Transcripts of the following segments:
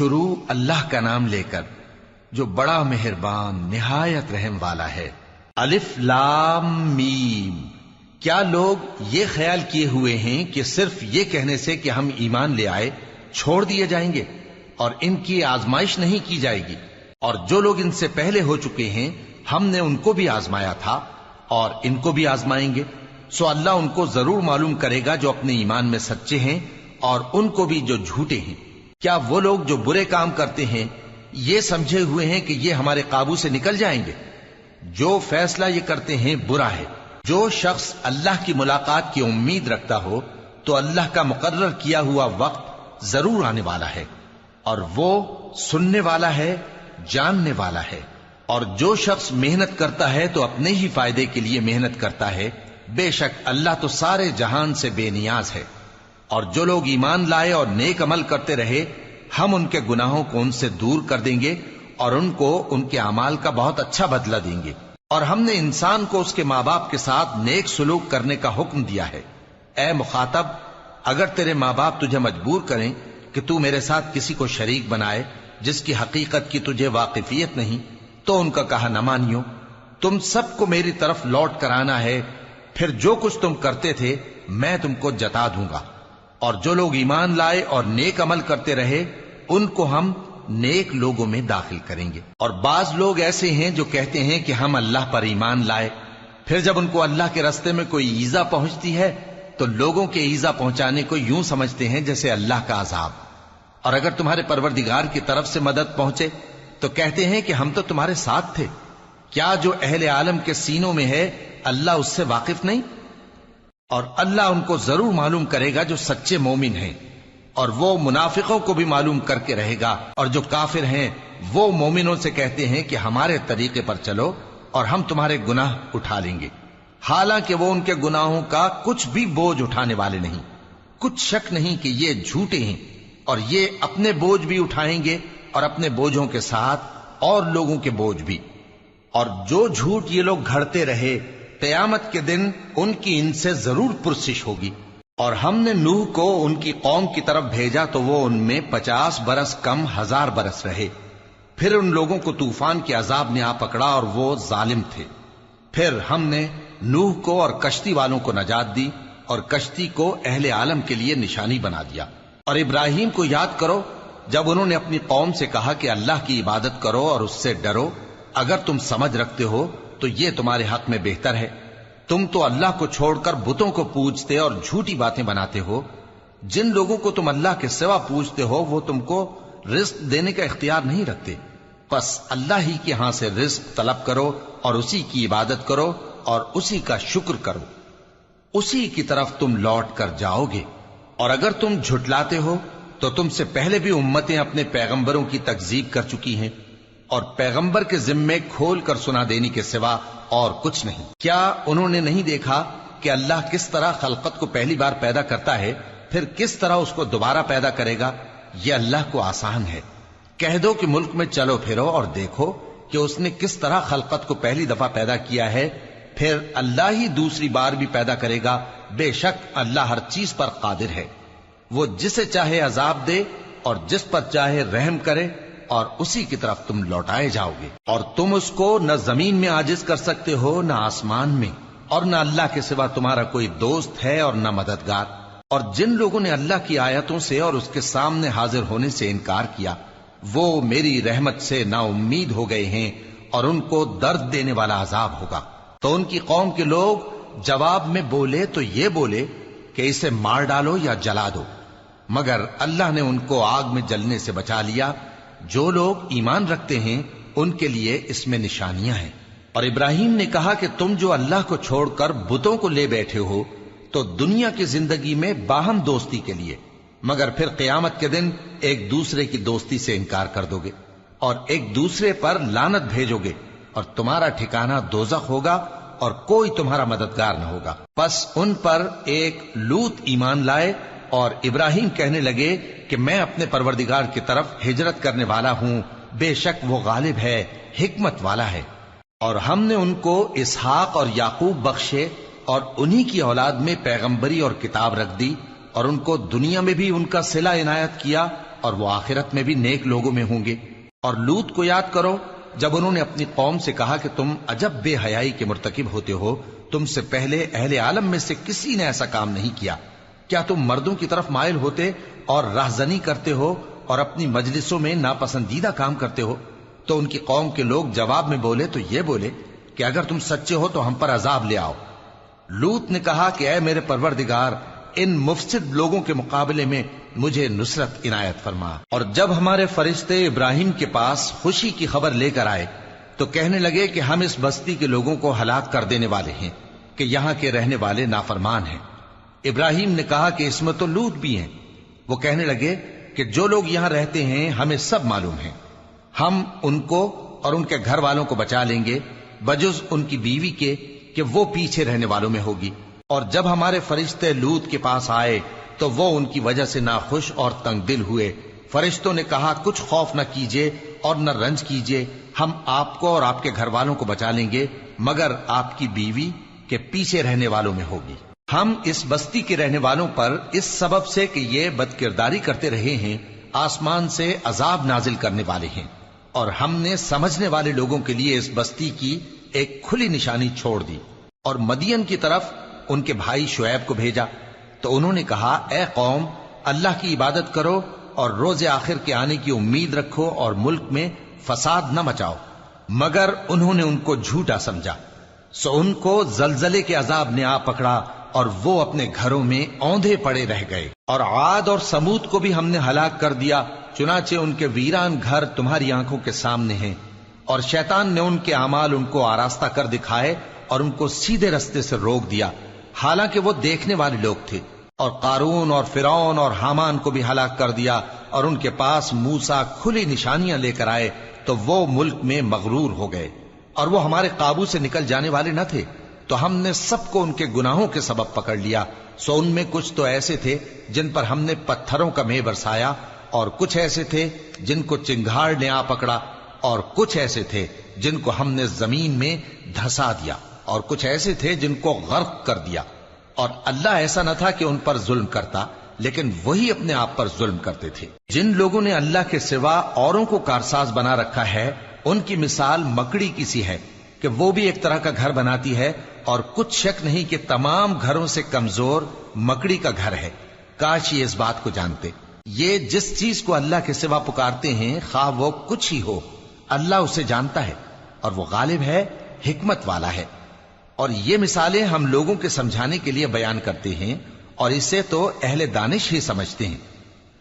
شروع اللہ کا نام لے کر جو بڑا مہربان نہایت رحم والا ہے۔ الف لام میم۔ کیا لوگ یہ خیال کیے ہوئے ہیں کہ صرف یہ کہنے سے کہ ہم ایمان لے آئے چھوڑ دیے جائیں گے اور ان کی آزمائش نہیں کی جائے گی؟ اور جو لوگ ان سے پہلے ہو چکے ہیں ہم نے ان کو بھی آزمایا تھا اور ان کو بھی آزمائیں گے، سو اللہ ان کو ضرور معلوم کرے گا جو اپنے ایمان میں سچے ہیں اور ان کو بھی جو جھوٹے ہیں۔ کیا وہ لوگ جو برے کام کرتے ہیں یہ سمجھے ہوئے ہیں کہ یہ ہمارے قابو سے نکل جائیں گے؟ جو فیصلہ یہ کرتے ہیں برا ہے۔ جو شخص اللہ کی ملاقات کی امید رکھتا ہو تو اللہ کا مقرر کیا ہوا وقت ضرور آنے والا ہے، اور وہ سننے والا ہے، جاننے والا ہے۔ اور جو شخص محنت کرتا ہے تو اپنے ہی فائدے کے لیے محنت کرتا ہے، بے شک اللہ تو سارے جہان سے بے نیاز ہے۔ اور جو لوگ ایمان لائے اور نیک عمل کرتے رہے ہم ان کے گناہوں کو ان سے دور کر دیں گے اور ان کو ان کے اعمال کا بہت اچھا بدلہ دیں گے۔ اور ہم نے انسان کو اس کے ماں باپ کے ساتھ نیک سلوک کرنے کا حکم دیا ہے۔ اے مخاطب، اگر تیرے ماں باپ تجھے مجبور کریں کہ تو میرے ساتھ کسی کو شریک بنائے جس کی حقیقت کی تجھے واقفیت نہیں تو ان کا کہا نہ مانیو۔ تم سب کو میری طرف لوٹ کر آنا ہے، پھر جو کچھ تم کرتے تھے میں تم کو جتا دوں گا۔ اور جو لوگ ایمان لائے اور نیک عمل کرتے رہے ان کو ہم نیک لوگوں میں داخل کریں گے۔ اور بعض لوگ ایسے ہیں جو کہتے ہیں کہ ہم اللہ پر ایمان لائے، پھر جب ان کو اللہ کے راستے میں کوئی ایذا پہنچتی ہے تو لوگوں کے ایذا پہنچانے کو یوں سمجھتے ہیں جیسے اللہ کا عذاب۔ اور اگر تمہارے پروردگار کی طرف سے مدد پہنچے تو کہتے ہیں کہ ہم تو تمہارے ساتھ تھے۔ کیا جو اہل عالم کے سینوں میں ہے اللہ اس سے واقف نہیں؟ اور اللہ ان کو ضرور معلوم کرے گا جو سچے مومن ہیں، اور وہ منافقوں کو بھی معلوم کر کے رہے گا۔ اور جو کافر ہیں وہ مومنوں سے کہتے ہیں کہ ہمارے طریقے پر چلو اور ہم تمہارے گناہ اٹھا لیں گے، حالانکہ وہ ان کے گناہوں کا کچھ بھی بوجھ اٹھانے والے نہیں۔ کچھ شک نہیں کہ یہ جھوٹے ہیں، اور یہ اپنے بوجھ بھی اٹھائیں گے اور اپنے بوجھوں کے ساتھ اور لوگوں کے بوجھ بھی۔ اور جو جھوٹ یہ لوگ گھڑتے رہے قیامت کے دن ان کی ان سے ضرور پرسش ہوگی۔ اور ہم نے نوح کو ان کی قوم کی طرف بھیجا تو وہ ان میں 50 برس کم 1000 برس رہے۔ پھر ان لوگوں کو طوفان کے عذاب نے آ پکڑا اور وہ ظالم تھے۔ پھر ہم نے نوح کو اور کشتی والوں کو نجات دی اور کشتی کو اہل عالم کے لیے نشانی بنا دیا۔ اور ابراہیم کو یاد کرو جب انہوں نے اپنی قوم سے کہا کہ اللہ کی عبادت کرو اور اس سے ڈرو، اگر تم سمجھ رکھتے ہو تو یہ تمہارے حق میں بہتر ہے۔ تم تو اللہ کو چھوڑ کر بتوں کو پوجتے اور جھوٹی باتیں بناتے ہو۔ جن لوگوں کو تم اللہ کے سوا پوجتے ہو وہ تم کو رزق دینے کا اختیار نہیں رکھتے، پس اللہ ہی کے ہاں سے رزق طلب کرو اور اسی کی عبادت کرو اور اسی کا شکر کرو، اسی کی طرف تم لوٹ کر جاؤ گے۔ اور اگر تم جھٹلاتے ہو تو تم سے پہلے بھی امتیں اپنے پیغمبروں کی تکذیب کر چکی ہیں، اور پیغمبر کے ذمے کھول کر سنا دینے کے سوا اور کچھ نہیں۔ کیا انہوں نے نہیں دیکھا کہ اللہ کس طرح خلقت کو پہلی بار پیدا کرتا ہے پھر کس طرح اس کو دوبارہ پیدا کرے گا؟ یہ اللہ کو آسان ہے۔ کہہ دو کہ ملک میں چلو پھرو اور دیکھو کہ اس نے کس طرح خلقت کو پہلی دفعہ پیدا کیا ہے، پھر اللہ ہی دوسری بار بھی پیدا کرے گا۔ بے شک اللہ ہر چیز پر قادر ہے۔ وہ جسے چاہے عذاب دے اور جس پر چاہے رحم کرے، اور اسی کی طرف تم لوٹائے جاؤ گے۔ اور تم اس کو نہ زمین میں عاجز کر سکتے ہو نہ آسمان میں، اور نہ اللہ کے سوا تمہارا کوئی دوست ہے اور نہ مددگار۔ اور جن لوگوں نے اللہ کی آیتوں سے اور اس کے سامنے حاضر ہونے سے انکار کیا وہ میری رحمت سے نا امید ہو گئے ہیں، اور ان کو درد دینے والا عذاب ہوگا۔ تو ان کی قوم کے لوگ جواب میں بولے تو یہ بولے کہ اسے مار ڈالو یا جلا دو، مگر اللہ نے ان کو آگ میں جلنے سے بچا لیا۔ جو لوگ ایمان رکھتے ہیں ان کے لیے اس میں نشانیاں ہیں۔ اور ابراہیم نے کہا کہ تم جو اللہ کو چھوڑ کر بتوں کو لے بیٹھے ہو تو دنیا کی زندگی میں باہم دوستی کے لیے، مگر پھر قیامت کے دن ایک دوسرے کی دوستی سے انکار کر دو گے اور ایک دوسرے پر لعنت بھیجو گے، اور تمہارا ٹھکانہ دوزخ ہوگا اور کوئی تمہارا مددگار نہ ہوگا۔ پس ان پر ایک لوط ایمان لائے، اور ابراہیم کہنے لگے کہ میں اپنے پروردگار کی طرف ہجرت کرنے والا ہوں، بے شک وہ غالب ہے، حکمت والا ہے۔ اور ہم نے ان کو اسحاق اور یعقوب بخشے اور انہی کی اولاد میں پیغمبری اور کتاب رکھ دی، اور ان کو دنیا میں بھی ان کا صلہ عنایت کیا اور وہ آخرت میں بھی نیک لوگوں میں ہوں گے۔ اور لوط کو یاد کرو جب انہوں نے اپنی قوم سے کہا کہ تم عجب بے حیائی کے مرتکب ہوتے ہو، تم سے پہلے اہل عالم میں سے کسی نے ایسا کام نہیں کیا۔ کیا تم مردوں کی طرف مائل ہوتے اور راہزنی کرتے ہو اور اپنی مجلسوں میں ناپسندیدہ کام کرتے ہو؟ تو ان کی قوم کے لوگ جواب میں بولے تو یہ بولے کہ اگر تم سچے ہو تو ہم پر عذاب لے آؤ۔ لوط نے کہا کہ اے میرے پروردگار، ان مفسد لوگوں کے مقابلے میں مجھے نصرت عنایت فرما۔ اور جب ہمارے فرشتے ابراہیم کے پاس خوشی کی خبر لے کر آئے تو کہنے لگے کہ ہم اس بستی کے لوگوں کو ہلاک کر دینے والے ہیں کہ یہاں کے رہنے والے نافرمان ہیں۔ ابراہیم نے کہا کہ اس میں تو لوط بھی ہیں۔ وہ کہنے لگے کہ جو لوگ یہاں رہتے ہیں ہمیں سب معلوم ہیں، ہم ان کو اور ان کے گھر والوں کو بچا لیں گے بجز ان کی بیوی کے کہ وہ پیچھے رہنے والوں میں ہوگی۔ اور جب ہمارے فرشتے لوط کے پاس آئے تو وہ ان کی وجہ سے ناخوش اور تنگ دل ہوئے۔ فرشتوں نے کہا کچھ خوف نہ کیجیے اور نہ رنج کیجیے، ہم آپ کو اور آپ کے گھر والوں کو بچا لیں گے مگر آپ کی بیوی کے پیچھے رہنے والوں میں ہوگی۔ ہم اس بستی کے رہنے والوں پر اس سبب سے کہ یہ بدکرداری کرتے رہے ہیں آسمان سے عذاب نازل کرنے والے ہیں، اور ہم نے سمجھنے والے لوگوں کے لیے اس بستی کی ایک کھلی نشانی چھوڑ دی۔ اور مدین کی طرف ان کے بھائی شعیب کو بھیجا تو انہوں نے کہا اے قوم، اللہ کی عبادت کرو اور روز آخر کے آنے کی امید رکھو اور ملک میں فساد نہ مچاؤ۔ مگر انہوں نے ان کو جھوٹا سمجھا، سو ان کو زلزلے کے عذاب نے آ پکڑا اور وہ اپنے گھروں میں اوندھے پڑے رہ گئے۔ اور عاد اور سمود کو بھی ہم نے ہلاک کر دیا، چنانچہ ان کے ویران گھر تمہاری آنکھوں کے سامنے ہیں، اور شیطان نے ان کے اعمال ان کو آراستہ کر دکھائے اور ان کو سیدھے رستے سے روک دیا، حالانکہ وہ دیکھنے والے لوگ تھے۔ اور قارون اور فرعون اور حامان کو بھی ہلاک کر دیا، اور ان کے پاس موسیٰ کھلی نشانیاں لے کر آئے تو وہ ملک میں مغرور ہو گئے، اور وہ ہمارے قابو سے نکل جانے والے نہ تھے، تو ہم نے سب کو ان کے گناہوں کے سبب پکڑ لیا۔ سو ان میں کچھ تو ایسے تھے جن پر ہم نے پتھروں کا مے برسایا، اور کچھ ایسے تھے جن کو چنگھاڑ نے آ پکڑا، اور کچھ ایسے تھے جن کو ہم نے زمین میں دھسا دیا، اور کچھ ایسے تھے جن کو غرق کر دیا۔ اور اللہ ایسا نہ تھا کہ ان پر ظلم کرتا، لیکن وہی اپنے آپ پر ظلم کرتے تھے۔ جن لوگوں نے اللہ کے سوا اوروں کو کارساز بنا رکھا ہے، ان کی مثال مکڑی کی سی ہے کہ وہ بھی ایک طرح کا گھر بناتی ہے، اور کچھ شک نہیں کہ تمام گھروں سے کمزور مکڑی کا گھر ہے۔ کاش یہ اس بات کو جانتے۔ یہ جس چیز کو اللہ کے سوا پکارتے ہیں خواہ وہ کچھ ہی ہو، اللہ اسے جانتا ہے اور وہ غالب ہے، حکمت والا ہے۔ اور یہ مثالیں ہم لوگوں کے سمجھانے کے لیے بیان کرتے ہیں، اور اسے تو اہل دانش ہی سمجھتے ہیں۔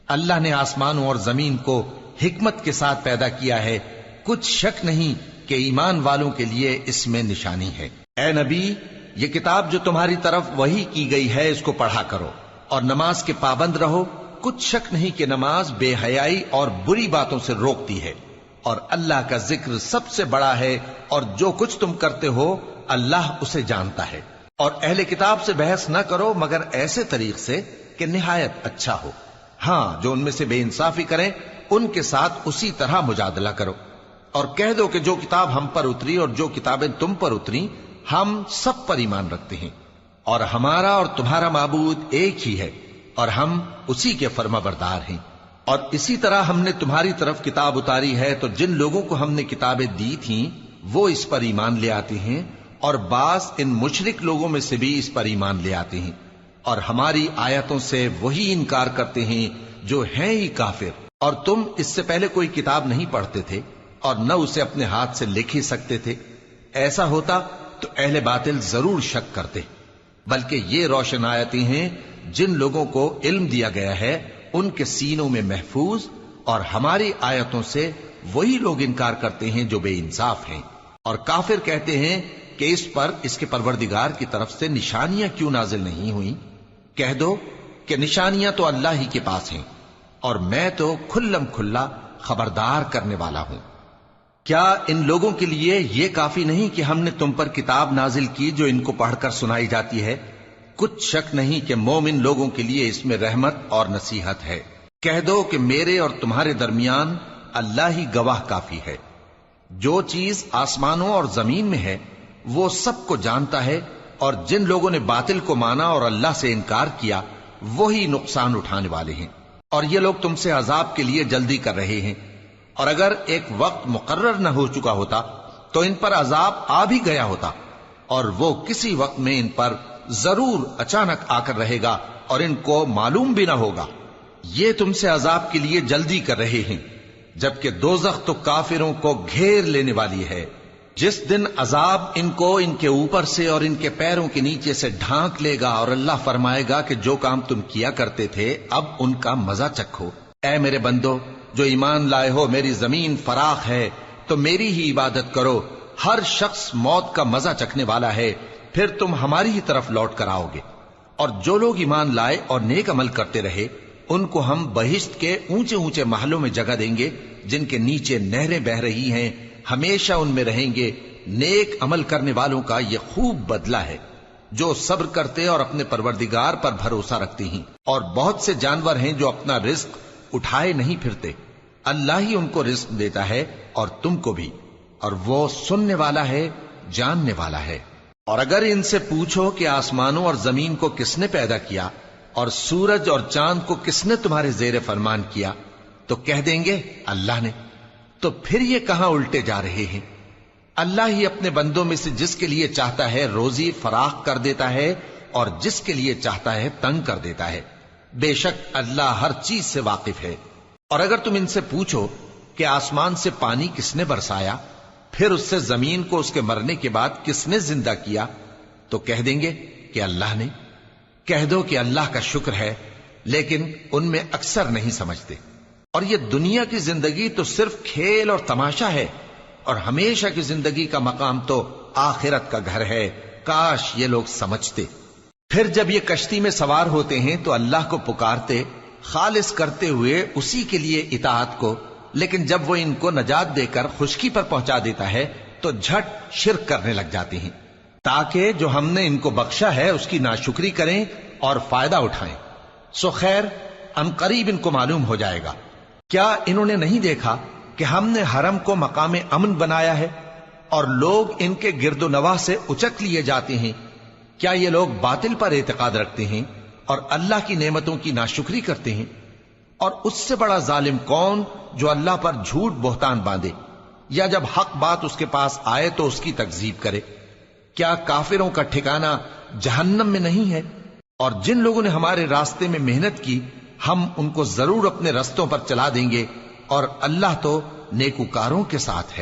اللہ نے آسمانوں اور زمین کو حکمت کے ساتھ پیدا کیا ہے، کچھ شک نہیں کہ ایمان والوں کے لیے اس میں نشانی ہے۔ اے نبی، یہ کتاب جو تمہاری طرف وحی کی گئی ہے اس کو پڑھا کرو، اور نماز کے پابند رہو۔ کچھ شک نہیں کہ نماز بے حیائی اور بری باتوں سے روکتی ہے، اور اللہ کا ذکر سب سے بڑا ہے، اور جو کچھ تم کرتے ہو اللہ اسے جانتا ہے۔ اور اہل کتاب سے بحث نہ کرو مگر ایسے طریق سے کہ نہایت اچھا ہو۔ ہاں، جو ان میں سے بے انصافی کریں ان کے ساتھ اسی طرح مجادلہ کرو، اور کہہ دو کہ جو کتاب ہم پر اتری اور جو کتابیں تم پر اتری ہم سب پر ایمان رکھتے ہیں، اور ہمارا اور تمہارا معبود ایک ہی ہے، اور ہم اسی کے فرما بردار ہیں۔ اور اسی طرح ہم نے تمہاری طرف کتاب اتاری ہے تو جن لوگوں کو ہم نے کتابیں دی تھیں وہ اس پر ایمان لے آتے ہیں، اور بعض ان مشرک لوگوں میں سے بھی اس پر ایمان لے آتے ہیں، اور ہماری آیتوں سے وہی انکار کرتے ہیں جو ہیں ہی کافر۔ اور تم اس سے پہلے کوئی کتاب نہیں پڑھتے تھے اور نہ اسے اپنے ہاتھ سے لکھ ہی سکتے تھے۔ ایسا ہوتا تو اہل باطل ضرور شک کرتے، بلکہ یہ روشن آیتیں ہیں جن لوگوں کو علم دیا گیا ہے ان کے سینوں میں محفوظ، اور ہماری آیتوں سے وہی لوگ انکار کرتے ہیں جو بے انصاف ہیں۔ اور کافر کہتے ہیں کہ اس پر اس کے پروردگار کی طرف سے نشانیاں کیوں نازل نہیں ہوئیں؟ کہہ دو کہ نشانیاں تو اللہ ہی کے پاس ہیں، اور میں تو کھلم کھلا خبردار کرنے والا ہوں۔ کیا ان لوگوں کے لیے یہ کافی نہیں کہ ہم نے تم پر کتاب نازل کی جو ان کو پڑھ کر سنائی جاتی ہے؟ کچھ شک نہیں کہ مومن لوگوں کے لیے اس میں رحمت اور نصیحت ہے۔ کہہ دو کہ میرے اور تمہارے درمیان اللہ ہی گواہ کافی ہے۔ جو چیز آسمانوں اور زمین میں ہے وہ سب کو جانتا ہے، اور جن لوگوں نے باطل کو مانا اور اللہ سے انکار کیا وہی نقصان اٹھانے والے ہیں۔ اور یہ لوگ تم سے عذاب کے لیے جلدی کر رہے ہیں، اور اگر ایک وقت مقرر نہ ہو چکا ہوتا تو ان پر عذاب آ بھی گیا ہوتا، اور وہ کسی وقت میں ان پر ضرور اچانک آ کر رہے گا اور ان کو معلوم بھی نہ ہوگا۔ یہ تم سے عذاب کے لیے جلدی کر رہے ہیں، جبکہ دوزخ تو کافروں کو گھیر لینے والی ہے۔ جس دن عذاب ان کو ان کے اوپر سے اور ان کے پیروں کے نیچے سے ڈھانک لے گا، اور اللہ فرمائے گا کہ جو کام تم کیا کرتے تھے اب ان کا مزہ چکھو۔ اے میرے بندو جو ایمان لائے ہو، میری زمین فراخ ہے تو میری ہی عبادت کرو۔ ہر شخص موت کا مزہ چکھنے والا ہے، پھر تم ہماری ہی طرف لوٹ کر آؤ گے۔ اور جو لوگ ایمان لائے اور نیک عمل کرتے رہے، ان کو ہم بہشت کے اونچے اونچے محلوں میں جگہ دیں گے، جن کے نیچے نہریں بہ رہی ہیں، ہمیشہ ان میں رہیں گے۔ نیک عمل کرنے والوں کا یہ خوب بدلہ ہے، جو صبر کرتے اور اپنے پروردگار پر بھروسہ رکھتے ہیں۔ اور بہت سے جانور ہیں جو اپنا رزق اٹھائے نہیں پھرتے، اللہ ہی ان کو رزق دیتا ہے اور تم کو بھی، اور وہ سننے والا ہے، جاننے والا ہے۔ اور اگر ان سے پوچھو کہ آسمانوں اور زمین کو کس نے پیدا کیا اور سورج اور چاند کو کس نے تمہارے زیر فرمان کیا، تو کہہ دیں گے اللہ نے۔ تو پھر یہ کہاں الٹے جا رہے ہیں؟ اللہ ہی اپنے بندوں میں سے جس کے لیے چاہتا ہے روزی فراخ کر دیتا ہے، اور جس کے لیے چاہتا ہے تنگ کر دیتا ہے۔ بے شک اللہ ہر چیز سے واقف ہے۔ اور اگر تم ان سے پوچھو کہ آسمان سے پانی کس نے برسایا، پھر اس سے زمین کو اس کے مرنے کے بعد کس نے زندہ کیا، تو کہہ دیں گے کہ اللہ نے۔ کہہ دو کہ اللہ کا شکر ہے، لیکن ان میں اکثر نہیں سمجھتے۔ اور یہ دنیا کی زندگی تو صرف کھیل اور تماشا ہے، اور ہمیشہ کی زندگی کا مقام تو آخرت کا گھر ہے۔ کاش یہ لوگ سمجھتے۔ پھر جب یہ کشتی میں سوار ہوتے ہیں تو اللہ کو پکارتے، خالص کرتے ہوئے اسی کے لیے اطاعت کو، لیکن جب وہ ان کو نجات دے کر خشکی پر پہنچا دیتا ہے تو جھٹ شرک کرنے لگ جاتے ہیں، تاکہ جو ہم نے ان کو بخشا ہے اس کی ناشکری کریں اور فائدہ اٹھائیں۔ سو خیر ان قریب ان کو معلوم ہو جائے گا۔ کیا انہوں نے نہیں دیکھا کہ ہم نے حرم کو مقام امن بنایا ہے اور لوگ ان کے گرد و نواح سے اچک لیے جاتے ہیں؟ کیا یہ لوگ باطل پر اعتقاد رکھتے ہیں اور اللہ کی نعمتوں کی ناشکری کرتے ہیں؟ اور اس سے بڑا ظالم کون جو اللہ پر جھوٹ بہتان باندھے، یا جب حق بات اس کے پاس آئے تو اس کی تکذیب کرے؟ کیا کافروں کا ٹھکانہ جہنم میں نہیں ہے؟ اور جن لوگوں نے ہمارے راستے میں محنت کی، ہم ان کو ضرور اپنے رستوں پر چلا دیں گے، اور اللہ تو نیکوکاروں کے ساتھ ہے۔